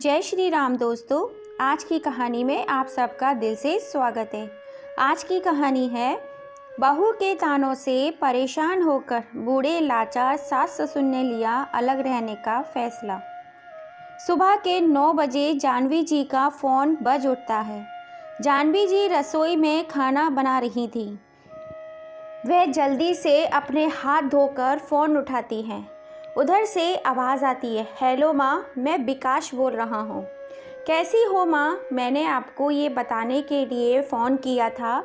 जय श्री राम दोस्तों। आज की कहानी में आप सबका दिल से स्वागत है। आज की कहानी है बहू के तानों से परेशान होकर बूढ़े लाचार सास ससुर ने लिया अलग रहने का फैसला। सुबह के 9 बजे जानवी जी का फ़ोन बज उठता है। जानवी जी रसोई में खाना बना रही थी। वह जल्दी से अपने हाथ धोकर फ़ोन उठाती हैं। उधर से आवाज़ आती है, हेलो माँ, मैं विकास बोल रहा हूँ। कैसी हो माँ? मैंने आपको ये बताने के लिए फ़ोन किया था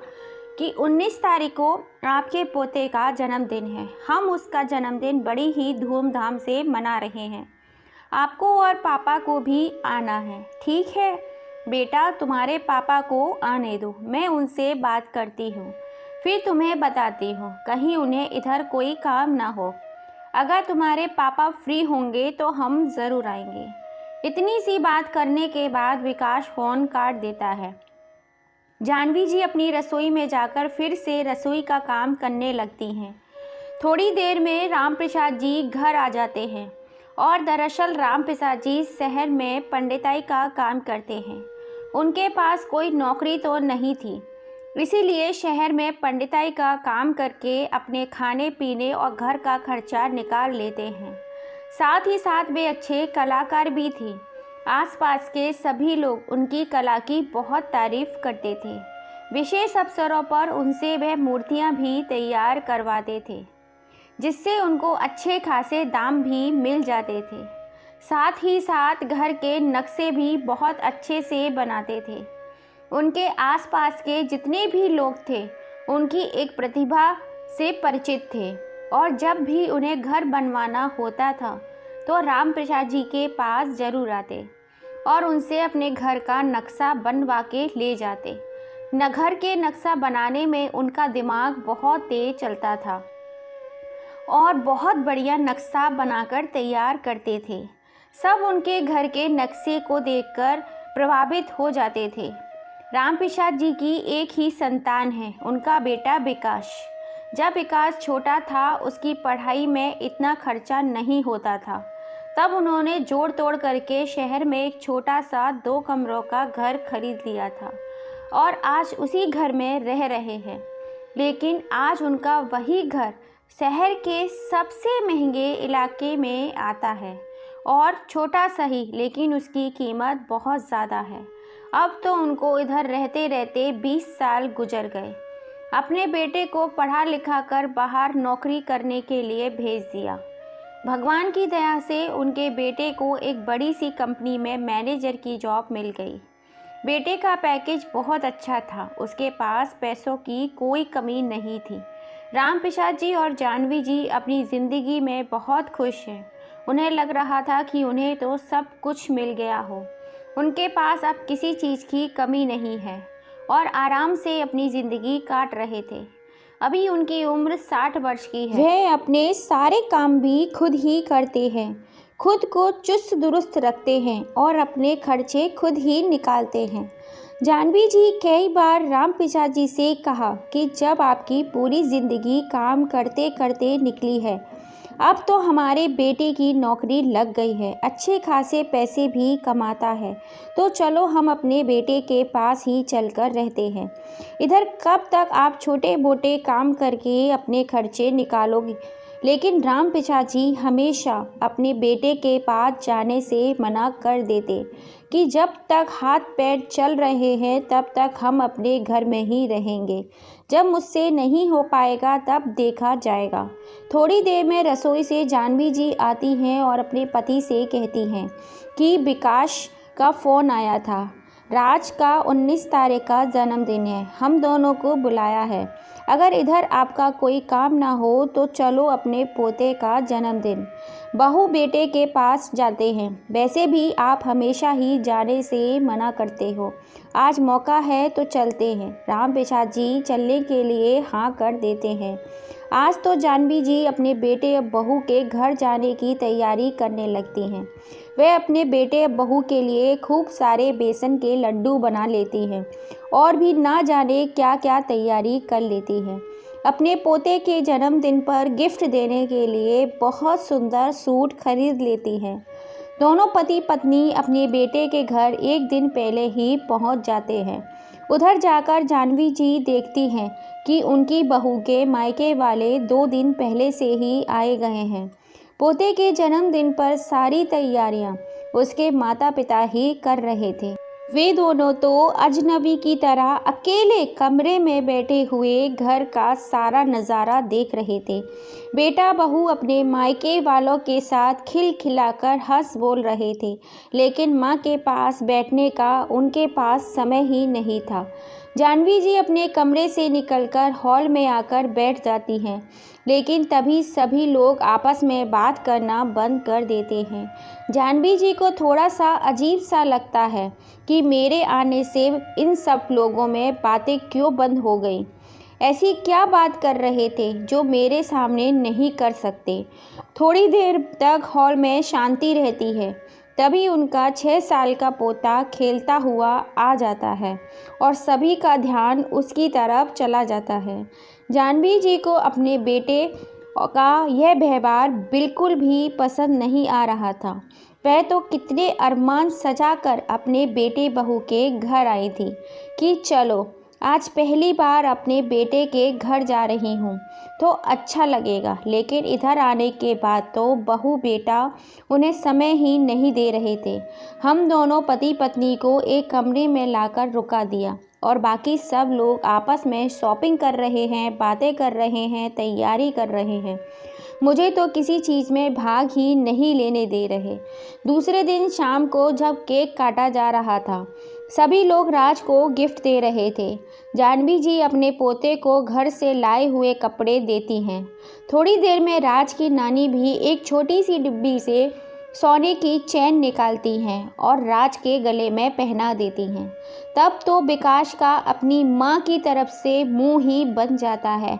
कि 19 तारीख को आपके पोते का जन्मदिन है। हम उसका जन्मदिन बड़ी ही धूमधाम से मना रहे हैं। आपको और पापा को भी आना है। ठीक है बेटा, तुम्हारे पापा को आने दो, मैं उनसे बात करती हूँ, फिर तुम्हें बताती हूँ। कहीं उन्हें इधर कोई काम ना हो। अगर तुम्हारे पापा फ्री होंगे तो हम ज़रूर आएंगे। इतनी सी बात करने के बाद विकास फ़ोन काट देता है। जानवी जी अपनी रसोई में जाकर फिर से रसोई का काम करने लगती हैं। थोड़ी देर में रामप्रसाद जी घर आ जाते हैं और दरअसल रामप्रसाद जी शहर में पंडिताई का काम करते हैं। उनके पास कोई नौकरी तो नहीं थी, इसीलिए शहर में पंडिताई का काम करके अपने खाने पीने और घर का खर्चा निकाल लेते हैं। साथ ही साथ वे अच्छे कलाकार भी थे। आसपास के सभी लोग उनकी कला की बहुत तारीफ करते थे। विशेष अवसरों पर उनसे वह मूर्तियां भी तैयार करवाते थे, जिससे उनको अच्छे खासे दाम भी मिल जाते थे। साथ ही साथ घर के नक्शे भी बहुत अच्छे से बनाते थे। उनके आसपास के जितने भी लोग थे उनकी एक प्रतिभा से परिचित थे और जब भी उन्हें घर बनवाना होता था तो रामप्रसाद जी के पास ज़रूर आते और उनसे अपने घर का नक्शा बनवा के ले जाते। घर के नक्शा बनाने में उनका दिमाग बहुत तेज चलता था और बहुत बढ़िया नक्शा बनाकर तैयार करते थे। सब उनके घर के नक्शे को देखकर प्रभावित हो जाते थे। रामप्रसाद जी की एक ही संतान है, उनका बेटा विकास। जब विकास छोटा था, उसकी पढ़ाई में इतना खर्चा नहीं होता था, तब उन्होंने जोड़ तोड़ करके शहर में एक छोटा सा 2 कमरों का घर खरीद लिया था और आज उसी घर में रह रहे हैं। लेकिन आज उनका वही घर शहर के सबसे महंगे इलाके में आता है और छोटा सही, लेकिन उसकी कीमत बहुत ज़्यादा है। अब तो उनको इधर रहते रहते 20 साल गुजर गए। अपने बेटे को पढ़ा लिखा कर बाहर नौकरी करने के लिए भेज दिया। भगवान की दया से उनके बेटे को एक बड़ी सी कंपनी में मैनेजर की जॉब मिल गई। बेटे का पैकेज बहुत अच्छा था, उसके पास पैसों की कोई कमी नहीं थी। रामप्रसाद जी और जानवी जी अपनी ज़िंदगी में बहुत खुश हैं। उन्हें लग रहा था कि उन्हें तो सब कुछ मिल गया हो। उनके पास अब किसी चीज़ की कमी नहीं है और आराम से अपनी ज़िंदगी काट रहे थे। अभी उनकी उम्र 60 वर्ष की है। वह अपने सारे काम भी खुद ही करते हैं, खुद को चुस्त दुरुस्त रखते हैं और अपने खर्चे खुद ही निकालते हैं। जानवी जी कई बार रामप्रसाद जी से कहा कि जब आपकी पूरी ज़िंदगी काम करते करते निकली है, अब तो हमारे बेटे की नौकरी लग गई है, अच्छे खासे पैसे भी कमाता है, तो चलो हम अपने बेटे के पास ही चलकर रहते हैं। इधर कब तक आप छोटे मोटे काम करके अपने खर्चे निकालोगे? लेकिन रामप्रसाद जी हमेशा अपने बेटे के पास जाने से मना कर देते कि जब तक हाथ पैर चल रहे हैं तब तक हम अपने घर में ही रहेंगे, जब मुझसे नहीं हो पाएगा तब देखा जाएगा। थोड़ी देर में रसोई से जानवी जी आती हैं और अपने पति से कहती हैं कि विकास का फ़ोन आया था, राज का 19 तारीख का जन्मदिन है, हम दोनों को बुलाया है। अगर इधर आपका कोई काम ना हो तो चलो अपने पोते का जन्मदिन बहू बेटे के पास जाते हैं। वैसे भी आप हमेशा ही जाने से मना करते हो, आज मौका है तो चलते हैं। रामप्रसाद जी चलने के लिए हाँ कर देते हैं। आज तो जानवी जी अपने बेटे और बहू के घर जाने की तैयारी करने लगती हैं। वह अपने बेटे और बहू के लिए खूब सारे बेसन के लड्डू बना लेती हैं और भी ना जाने क्या क्या तैयारी कर लेती हैं। अपने पोते के जन्मदिन पर गिफ्ट देने के लिए बहुत सुंदर सूट खरीद लेती हैं। दोनों पति पत्नी अपने बेटे के घर एक दिन पहले ही पहुंच जाते हैं। उधर जाकर जाह्नवी जी देखती हैं कि उनकी बहू के मायके वाले 2 दिन पहले से ही आए गए हैं। पोते के जन्मदिन पर सारी तैयारियां उसके माता पिता ही कर रहे थे। वे दोनों तो अजनबी की तरह अकेले कमरे में बैठे हुए घर का सारा नज़ारा देख रहे थे। बेटा बहू अपने मायके वालों के साथ खिलखिलाकर हंस बोल रहे थे, लेकिन माँ के पास बैठने का उनके पास समय ही नहीं था। जाह्नवी जी अपने कमरे से निकलकर हॉल में आकर बैठ जाती हैं, लेकिन तभी सभी लोग आपस में बात करना बंद कर देते हैं। जाह्नवी जी को थोड़ा सा अजीब सा लगता है कि मेरे आने से इन सब लोगों में बातें क्यों बंद हो गई। ऐसी क्या बात कर रहे थे जो मेरे सामने नहीं कर सकते। थोड़ी देर तक हॉल में शांति रहती है, तभी उनका 6 साल का पोता खेलता हुआ आ जाता है और सभी का ध्यान उसकी तरफ चला जाता है। जाह्नवी जी को अपने बेटे का यह व्यवहार बिल्कुल भी पसंद नहीं आ रहा था। वह तो कितने अरमान सजाकर अपने बेटे बहू के घर आई थी कि चलो आज पहली बार अपने बेटे के घर जा रही हूँ तो अच्छा लगेगा, लेकिन इधर आने के बाद तो बहू बेटा उन्हें समय ही नहीं दे रहे थे। हम दोनों पति पत्नी को एक कमरे में लाकर रुका दिया और बाकी सब लोग आपस में शॉपिंग कर रहे हैं, बातें कर रहे हैं, तैयारी कर रहे हैं। मुझे तो किसी चीज़ में भाग ही नहीं लेने दे रहे। दूसरे दिन शाम को जब केक काटा जा रहा था, सभी लोग राज को गिफ्ट दे रहे थे। जाह्नवी जी अपने पोते को घर से लाए हुए कपड़े देती हैं। थोड़ी देर में राज की नानी भी एक छोटी सी डिब्बी से सोने की चैन निकालती हैं और राज के गले में पहना देती हैं। तब तो विकास का अपनी माँ की तरफ से मुंह ही बन जाता है।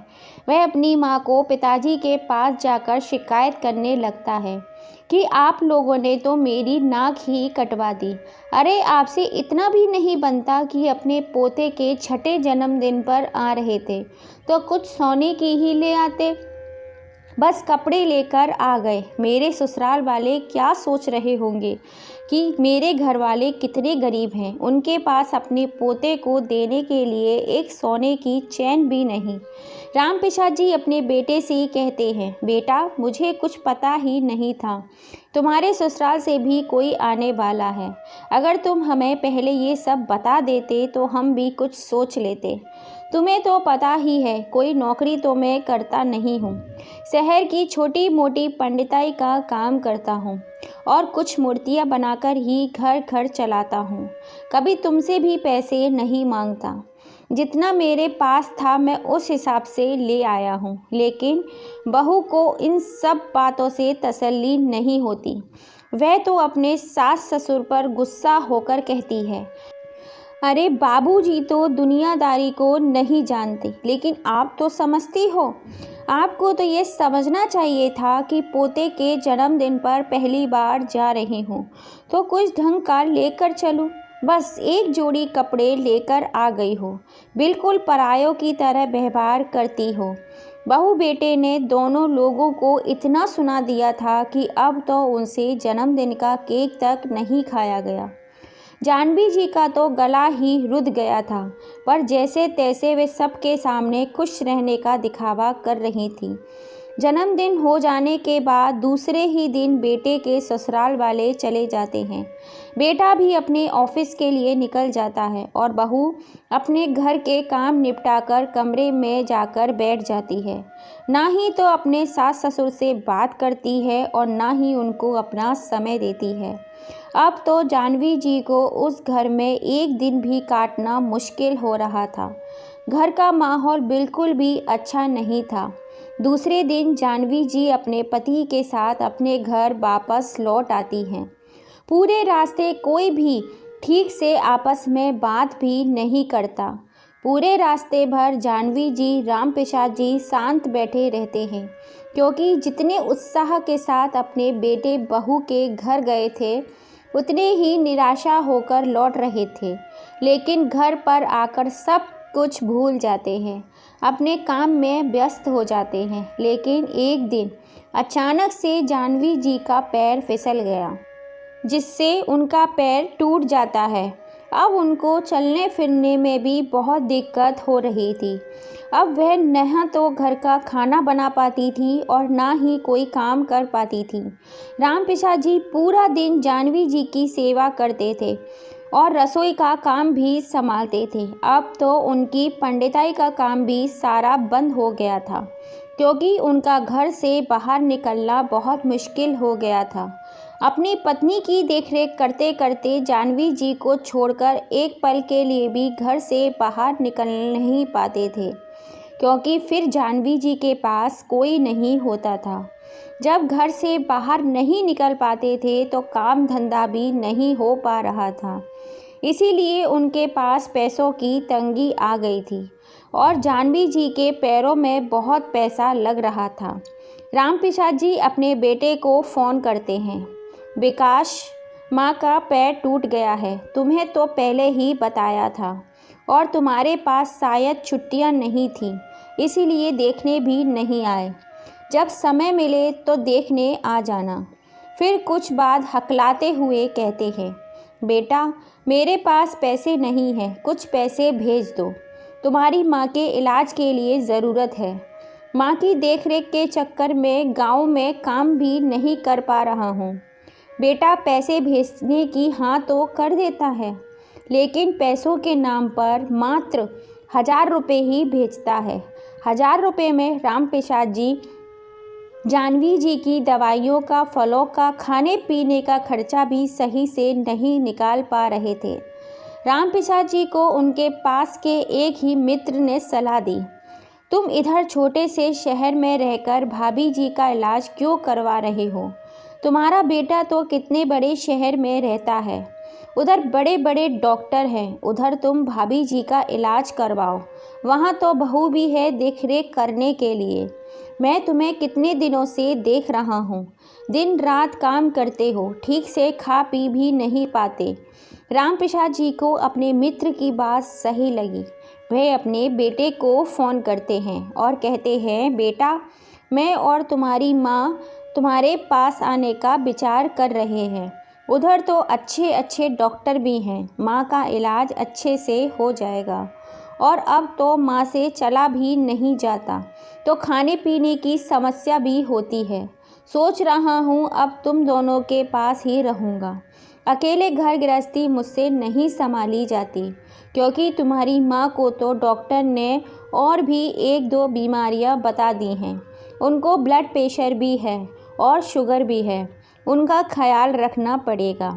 वह अपनी माँ को पिताजी के पास जाकर शिकायत करने लगता है कि आप लोगों ने तो मेरी नाक ही कटवा दी। अरे आपसे इतना भी नहीं बनता कि अपने पोते के 6ठे जन्मदिन पर आ रहे थे तो कुछ सोने की ही ले आते। बस कपड़े लेकर आ गए। मेरे ससुराल वाले क्या सोच रहे होंगे कि मेरे घर वाले कितने गरीब हैं, उनके पास अपने पोते को देने के लिए एक सोने की चैन भी नहीं। रामप्रसाद जी अपने बेटे से ही कहते हैं, बेटा मुझे कुछ पता ही नहीं था तुम्हारे ससुराल से भी कोई आने वाला है। अगर तुम हमें पहले ये सब बता देते तो हम भी कुछ सोच लेते। तुम्हें तो पता ही है कोई नौकरी तो मैं करता नहीं हूँ, शहर की छोटी मोटी पंडिताई का काम करता हूँ और कुछ मूर्तियाँ बनाकर ही घर घर चलाता हूँ। कभी तुमसे भी पैसे नहीं मांगता। जितना मेरे पास था मैं उस हिसाब से ले आया हूँ। लेकिन बहू को इन सब बातों से तसल्ली नहीं होती। वह तो अपने सास ससुर पर गुस्सा होकर कहती है, अरे बाबूजी तो दुनियादारी को नहीं जानते, लेकिन आप तो समझती हो। आपको तो ये समझना चाहिए था कि पोते के जन्मदिन पर पहली बार जा रही हूँ तो कुछ ढंग का लेकर चलूँ। बस एक जोड़ी कपड़े लेकर आ गई हो, बिल्कुल परायों की तरह व्यवहार करती हो। बहू बेटे ने दोनों लोगों को इतना सुना दिया था कि अब तो उनसे जन्मदिन का केक तक नहीं खाया गया। जाह्नवी जी का तो गला ही रुध गया था, पर जैसे तैसे वे सबके सामने खुश रहने का दिखावा कर रही थी। जन्मदिन हो जाने के बाद दूसरे ही दिन बेटे के ससुराल वाले चले जाते हैं। बेटा भी अपने ऑफिस के लिए निकल जाता है और बहू अपने घर के काम निपटाकर कमरे में जाकर बैठ जाती है। ना ही तो अपने सास ससुर से बात करती है और ना ही उनको अपना समय देती है। अब तो जाह्नवी जी को उस घर में एक दिन भी काटना मुश्किल हो रहा था। घर का माहौल बिल्कुल भी अच्छा नहीं था। दूसरे दिन जाह्नवी जी अपने पति के साथ अपने घर वापस लौट आती हैं। पूरे रास्ते कोई भी ठीक से आपस में बात भी नहीं करता। पूरे रास्ते भर जाह्नवी जी रामप्रसाद जी शांत बैठे रहते हैं, क्योंकि जितने उत्साह के साथ अपने बेटे बहू के घर गए थे उतने ही निराशा होकर लौट रहे थे। लेकिन घर पर आकर सब कुछ भूल जाते हैं, अपने काम में व्यस्त हो जाते हैं। लेकिन एक दिन अचानक से जाह्नवी जी का पैर फिसल गया। जिससे उनका पैर टूट जाता है। अब उनको चलने फिरने में भी बहुत दिक्कत हो रही थी। अब वह न तो घर का खाना बना पाती थी और ना ही कोई काम कर पाती थी। रामप्रसाद जी पूरा दिन जाह्नवी जी की सेवा करते थे और रसोई का काम भी संभालते थे। अब तो उनकी पंडिताई का काम भी सारा बंद हो गया था, क्योंकि उनका घर से बाहर निकलना बहुत मुश्किल हो गया था। अपनी पत्नी की देखरेख करते करते जाह्नवी जी को छोड़कर एक पल के लिए भी घर से बाहर निकल नहीं पाते थे, क्योंकि फिर जाह्नवी जी के पास कोई नहीं होता था। जब घर से बाहर नहीं निकल पाते थे तो काम धंधा भी नहीं हो पा रहा था। इसीलिए उनके पास पैसों की तंगी आ गई थी और जाह्नवी जी के पैरों में बहुत पैसा लग रहा था। रामप्रसाद जी अपने बेटे को फ़ोन करते हैं। विकास, माँ का पैर टूट गया है, तुम्हें तो पहले ही बताया था और तुम्हारे पास शायद छुट्टियाँ नहीं थीं, इसीलिए देखने भी नहीं आए। जब समय मिले तो देखने आ जाना। फिर कुछ बाद हकलाते हुए कहते हैं, बेटा मेरे पास पैसे नहीं हैं, कुछ पैसे भेज दो, तुम्हारी माँ के इलाज के लिए ज़रूरत है। माँ की देखरेख के चक्कर में गांव में काम भी नहीं कर पा रहा हूँ। बेटा पैसे भेजने की हाँ तो कर देता है, लेकिन पैसों के नाम पर मात्र 1000 रुपये ही भेजता है। 1000 रुपये में रामप्रसाद जी जाह्नवी जी की दवाइयों का, फलों का, खाने पीने का खर्चा भी सही से नहीं निकाल पा रहे थे। रामप्रसाद जी को उनके पास के एक ही मित्र ने सलाह दी, तुम इधर छोटे से शहर में रहकर भाभी जी का इलाज क्यों करवा रहे हो? तुम्हारा बेटा तो कितने बड़े शहर में रहता है, उधर बड़े बड़े डॉक्टर हैं, उधर तुम भाभी जी का इलाज करवाओ, वहाँ तो बहू भी है देखरेख करने के लिए। मैं तुम्हें कितने दिनों से देख रहा हूँ, दिन रात काम करते हो, ठीक से खा पी भी नहीं पाते। रामप्रसाद जी को अपने मित्र की बात सही लगी। वह अपने बेटे को फ़ोन करते हैं और कहते हैं, बेटा मैं और तुम्हारी माँ तुम्हारे पास आने का विचार कर रहे हैं। उधर तो अच्छे अच्छे डॉक्टर भी हैं, माँ का इलाज अच्छे से हो जाएगा और अब तो माँ से चला भी नहीं जाता, तो खाने पीने की समस्या भी होती है। सोच रहा हूँ अब तुम दोनों के पास ही रहूँगा। अकेले घर गृहस्थी मुझसे नहीं संभाली जाती, क्योंकि तुम्हारी माँ को तो डॉक्टर ने और भी 1-2 बीमारियाँ बता दी हैं। उनको ब्लड प्रेशर भी है और शुगर भी है, उनका ख्याल रखना पड़ेगा।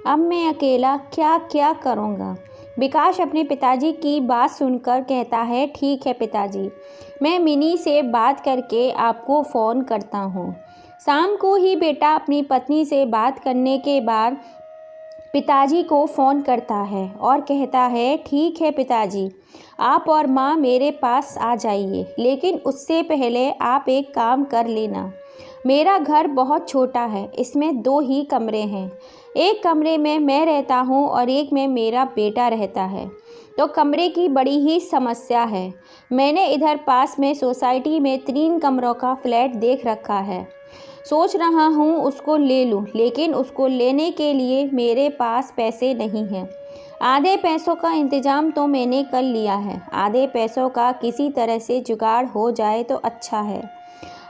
अब मैं अकेला क्या क्या करूँगा? विकास अपने पिताजी की बात सुनकर कहता है, ठीक है पिताजी, मैं मिनी से बात करके आपको फ़ोन करता हूँ। शाम को ही बेटा अपनी पत्नी से बात करने के बाद पिताजी को फ़ोन करता है और कहता है, ठीक है पिताजी, आप और माँ मेरे पास आ जाइए, लेकिन उससे पहले आप एक काम कर लेना। मेरा घर बहुत छोटा है, इसमें 2 ही कमरे हैं। एक कमरे में मैं रहता हूँ और एक में मेरा बेटा रहता है, तो कमरे की बड़ी ही समस्या है। मैंने इधर पास में सोसाइटी में 3 कमरों का फ्लैट देख रखा है, सोच रहा हूँ उसको ले लूँ, लेकिन उसको लेने के लिए मेरे पास पैसे नहीं हैं। आधे पैसों का इंतज़ाम तो मैंने कर लिया है, आधे पैसों का किसी तरह से जुगाड़ हो जाए तो अच्छा है।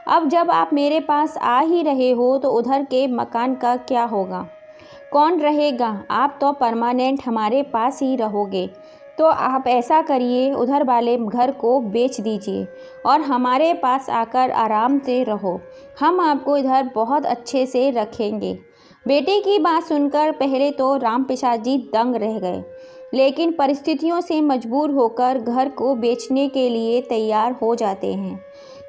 अब जब आप मेरे पास आ ही रहे हो तो उधर के मकान का क्या होगा? कौन रहेगा? आप तो परमानेंट हमारे पास ही रहोगे, तो आप ऐसा करिए, उधर वाले घर को बेच दीजिए और हमारे पास आकर आराम से रहो। हम आपको इधर बहुत अच्छे से रखेंगे। बेटे की बात सुनकर पहले तो रामप्रसाद जी दंग रह गए, लेकिन परिस्थितियों से मजबूर होकर घर को बेचने के लिए तैयार हो जाते हैं,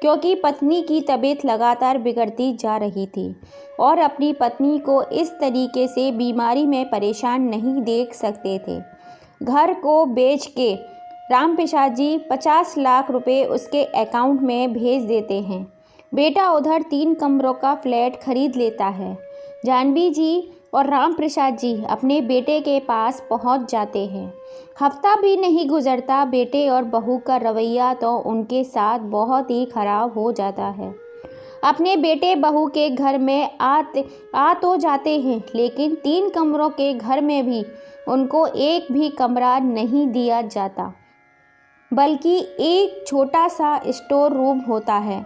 क्योंकि पत्नी की तबीयत लगातार बिगड़ती जा रही थी और अपनी पत्नी को इस तरीके से बीमारी में परेशान नहीं देख सकते थे। घर को बेच के रामप्रसाद जी 50 लाख रुपए उसके अकाउंट में भेज देते हैं। बेटा उधर 3 कमरों का फ्लैट खरीद लेता है। जाह्नवी जी और रामप्रसाद जी अपने बेटे के पास पहुंच जाते हैं। हफ्ता भी नहीं गुजरता, बेटे और बहू का रवैया तो उनके साथ बहुत ही खराब हो जाता है। अपने बेटे बहू के घर में आ तो जाते हैं, लेकिन 3 कमरों के घर में भी उनको एक भी कमरा नहीं दिया जाता, बल्कि एक छोटा सा स्टोर रूम होता है।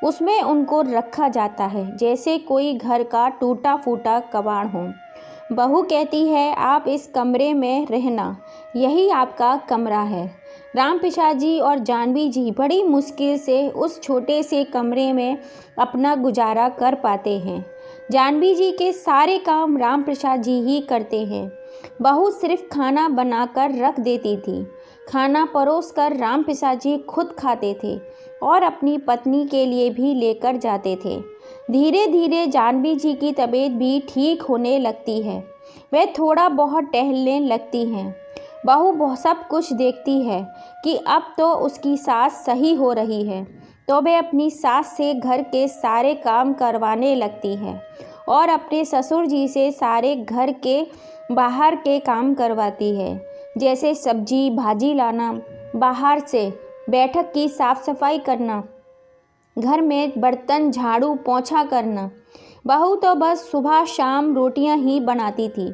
उसमें उनको रखा जाता है जैसे कोई घर का टूटा फूटा कबाड़ हो। बहू कहती है, आप इस कमरे में रहना, यही आपका कमरा है। राम प्रसाद जी और जानवी जी बड़ी मुश्किल से उस छोटे से कमरे में अपना गुजारा कर पाते हैं। जानवी जी के सारे काम राम प्रसाद जी ही करते हैं। बहू सिर्फ खाना बनाकर रख देती थी। खाना परोस कर राम प्रसाद जी खुद खाते थे और अपनी पत्नी के लिए भी लेकर जाते थे। धीरे धीरे जानवी जी की तबीयत भी ठीक होने लगती है। वह थोड़ा बहुत टहलने लगती हैं। बहू सब कुछ देखती है कि अब तो उसकी सास सही हो रही है, तो वह अपनी सास से घर के सारे काम करवाने लगती है और अपने ससुर जी से सारे घर के बाहर के काम करवाती है, जैसे सब्जी भाजी लाना, बाहर से बैठक की साफ सफाई करना, घर में बर्तन झाड़ू पोंछा करना। बहू तो बस सुबह शाम रोटियां ही बनाती थी।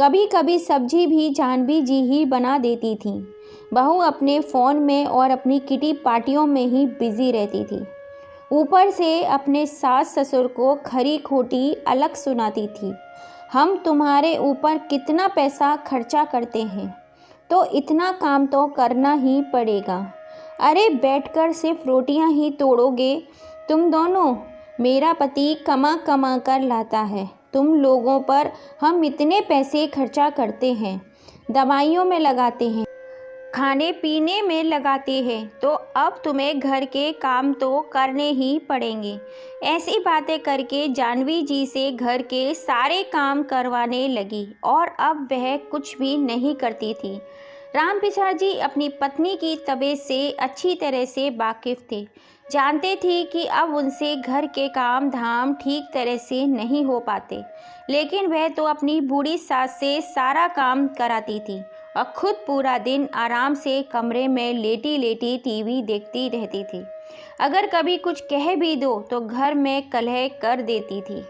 कभी कभी सब्जी भी जानवी जी ही बना देती थी। बहू अपने फ़ोन में और अपनी किटी पार्टियों में ही बिजी रहती थी। ऊपर से अपने सास ससुर को खरी खोटी अलग सुनाती थी। हम तुम्हारे ऊपर कितना पैसा खर्चा करते हैं, तो इतना काम तो करना ही पड़ेगा। अरे बैठकर सिर्फ रोटियां ही तोड़ोगे तुम दोनों? मेरा पति कमा कमा कर लाता है, तुम लोगों पर हम इतने पैसे खर्चा करते हैं, दवाइयों में लगाते हैं, खाने पीने में लगाते हैं, तो अब तुम्हें घर के काम तो करने ही पड़ेंगे। ऐसी बातें करके जानवी जी से घर के सारे काम करवाने लगी और अब वह कुछ भी नहीं करती थी। राम प्रसाद जी अपनी पत्नी की तबीयत से अच्छी तरह से वाकिफ़ थे। जानते थे कि अब उनसे घर के काम धाम ठीक तरह से नहीं हो पाते, लेकिन वह तो अपनी बूढ़ी सास से सारा काम कराती थी और खुद पूरा दिन आराम से कमरे में लेटी लेटी टीवी देखती रहती थी। अगर कभी कुछ कह भी दो तो घर में कलह कर देती थी।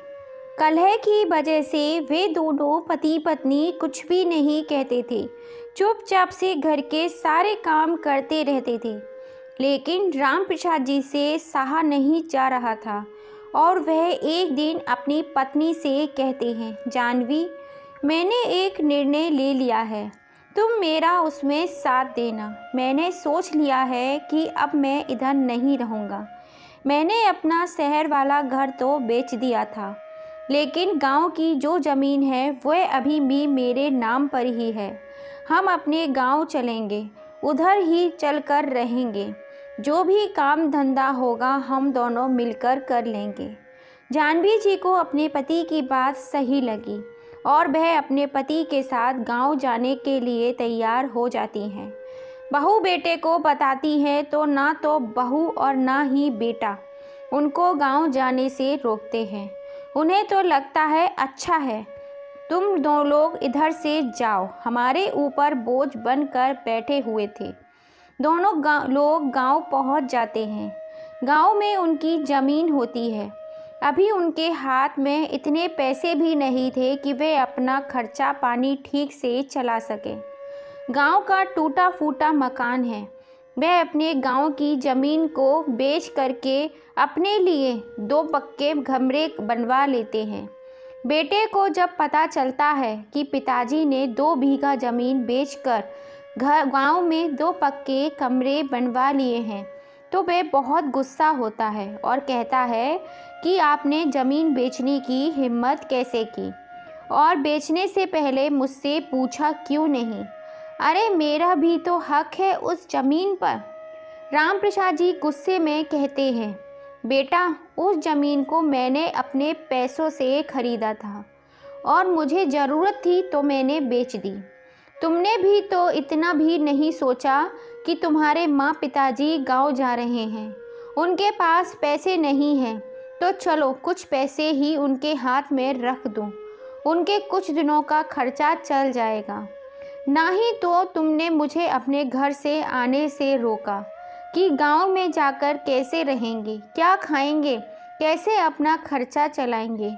कलह की वजह से वे दोनों पति पत्नी कुछ भी नहीं कहते थे, चुपचाप से घर के सारे काम करते रहते थे। लेकिन राम प्रसाद जी से सहा नहीं जा रहा था और वह एक दिन अपनी पत्नी से कहते हैं, जानवी, मैंने एक निर्णय ले लिया है, तुम मेरा उसमें साथ देना। मैंने सोच लिया है कि अब मैं इधर नहीं रहूँगा। मैंने अपना शहर वाला घर तो बेच दिया था, लेकिन गांव की जो ज़मीन है वह अभी भी मेरे नाम पर ही है। हम अपने गांव चलेंगे, उधर ही चलकर रहेंगे। जो भी काम धंधा होगा हम दोनों मिलकर कर लेंगे। जानवी जी को अपने पति की बात सही लगी और वह अपने पति के साथ गांव जाने के लिए तैयार हो जाती हैं। बहू बेटे को बताती है तो ना तो बहू और ना ही बेटा उनको गांव जाने से रोकते हैं। उन्हें तो लगता है अच्छा है, तुम दो लोग इधर से जाओ, हमारे ऊपर बोझ बनकर बैठे हुए थे। दोनों लोग गांव पहुंच जाते हैं। गांव में उनकी ज़मीन होती है। अभी उनके हाथ में इतने पैसे भी नहीं थे कि वे अपना खर्चा पानी ठीक से चला सकें। गांव का टूटा फूटा मकान है। वह अपने गांव की ज़मीन को बेच करके अपने लिए 2 पक्के कमरे बनवा लेते हैं। बेटे को जब पता चलता है कि पिताजी ने 2 बीघा ज़मीन बेचकर गांव में 2 पक्के कमरे बनवा लिए हैं, तो वह बहुत गुस्सा होता है और कहता है कि आपने ज़मीन बेचने की हिम्मत कैसे की और बेचने से पहले मुझसे पूछा क्यों नहीं? अरे मेरा भी तो हक है उस ज़मीन पर। राम प्रसाद जी गुस्से में कहते हैं, बेटा, उस ज़मीन को मैंने अपने पैसों से खरीदा था और मुझे ज़रूरत थी तो मैंने बेच दी। तुमने भी तो इतना भी नहीं सोचा कि तुम्हारे माँ पिताजी गांव जा रहे हैं, उनके पास पैसे नहीं हैं, तो चलो कुछ पैसे ही उनके हाथ में रख दूं, उनके कुछ दिनों का खर्चा चल जाएगा। ना ही तो तुमने मुझे अपने घर से आने से रोका कि गांव में जाकर कैसे रहेंगे, क्या खाएंगे, कैसे अपना खर्चा चलाएंगे।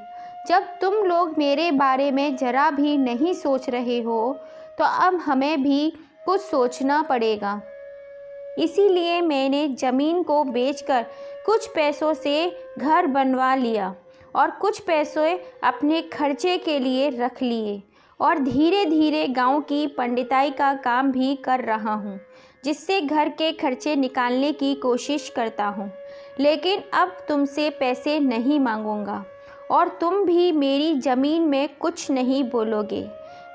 जब तुम लोग मेरे बारे में ज़रा भी नहीं सोच रहे हो तो अब हमें भी कुछ सोचना पड़ेगा। इसीलिए मैंने ज़मीन को बेचकर कुछ पैसों से घर बनवा लिया और कुछ पैसे अपने खर्चे के लिए रख लिए और धीरे धीरे गांव की पंडिताई का काम भी कर रहा हूँ, जिससे घर के खर्चे निकालने की कोशिश करता हूँ। लेकिन अब तुमसे पैसे नहीं मांगूंगा और तुम भी मेरी ज़मीन में कुछ नहीं बोलोगे।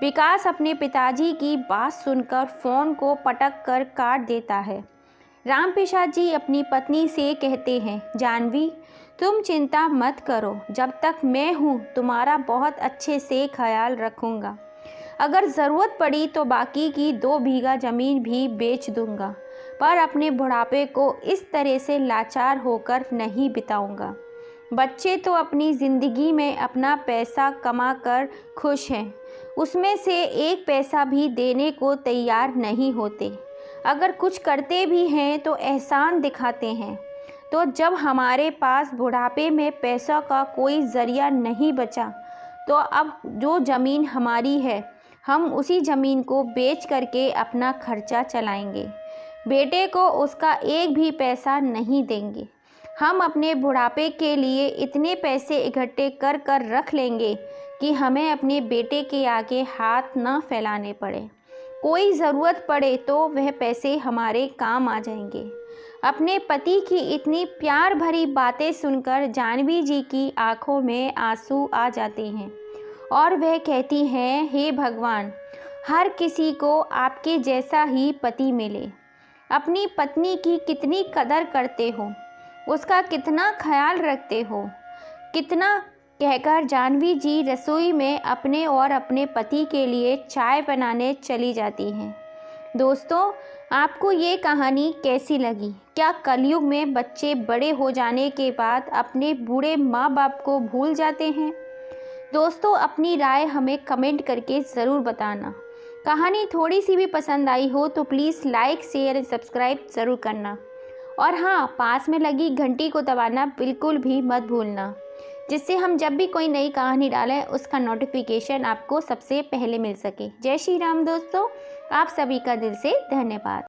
विकास अपने पिताजी की बात सुनकर फ़ोन को पटक कर काट देता है। रामप्रसाद जी अपनी पत्नी से कहते हैं, जानवी तुम चिंता मत करो, जब तक मैं हूँ तुम्हारा बहुत अच्छे से ख्याल रखूँगा। अगर ज़रूरत पड़ी तो बाकी की 2 बीघा ज़मीन भी बेच दूँगा, पर अपने बुढ़ापे को इस तरह से लाचार होकर नहीं बिताऊँगा। बच्चे तो अपनी ज़िंदगी में अपना पैसा कमा कर खुश हैं, उसमें से 1 पैसा भी देने को तैयार नहीं होते। अगर कुछ करते भी हैं तो एहसान दिखाते हैं। तो जब हमारे पास बुढ़ापे में पैसों का कोई ज़रिया नहीं बचा तो अब जो ज़मीन हमारी है हम उसी ज़मीन को बेच करके अपना खर्चा चलाएंगे। बेटे को उसका 1 भी पैसा नहीं देंगे। हम अपने बुढ़ापे के लिए इतने पैसे इकट्ठे कर कर रख लेंगे कि हमें अपने बेटे के आगे हाथ न फैलाने पड़े। कोई ज़रूरत पड़े तो वह पैसे हमारे काम आ जाएंगे। अपने पति की इतनी प्यार भरी बातें सुनकर जानवी जी की आंखों में आंसू आ जाते हैं और वह कहती हैं, हे भगवान, हर किसी को आपके जैसा ही पति मिले। अपनी पत्नी की कितनी कदर करते हो, उसका कितना ख्याल रखते हो। कितना कहकर जानवी जी रसोई में अपने और अपने पति के लिए चाय बनाने चली जाती हैं। दोस्तों, आपको ये कहानी कैसी लगी? क्या कलयुग में बच्चे बड़े हो जाने के बाद अपने बूढ़े माँ बाप को भूल जाते हैं? दोस्तों, अपनी राय हमें कमेंट करके ज़रूर बताना। कहानी थोड़ी सी भी पसंद आई हो तो प्लीज़ लाइक, शेयर और सब्सक्राइब ज़रूर करना। और हाँ, पास में लगी घंटी को दबाना बिल्कुल भी मत भूलना, जिससे हम जब भी कोई नई कहानी डालें उसका नोटिफिकेशन आपको सबसे पहले मिल सके। जय श्री राम दोस्तों, आप सभी का दिल से धन्यवाद।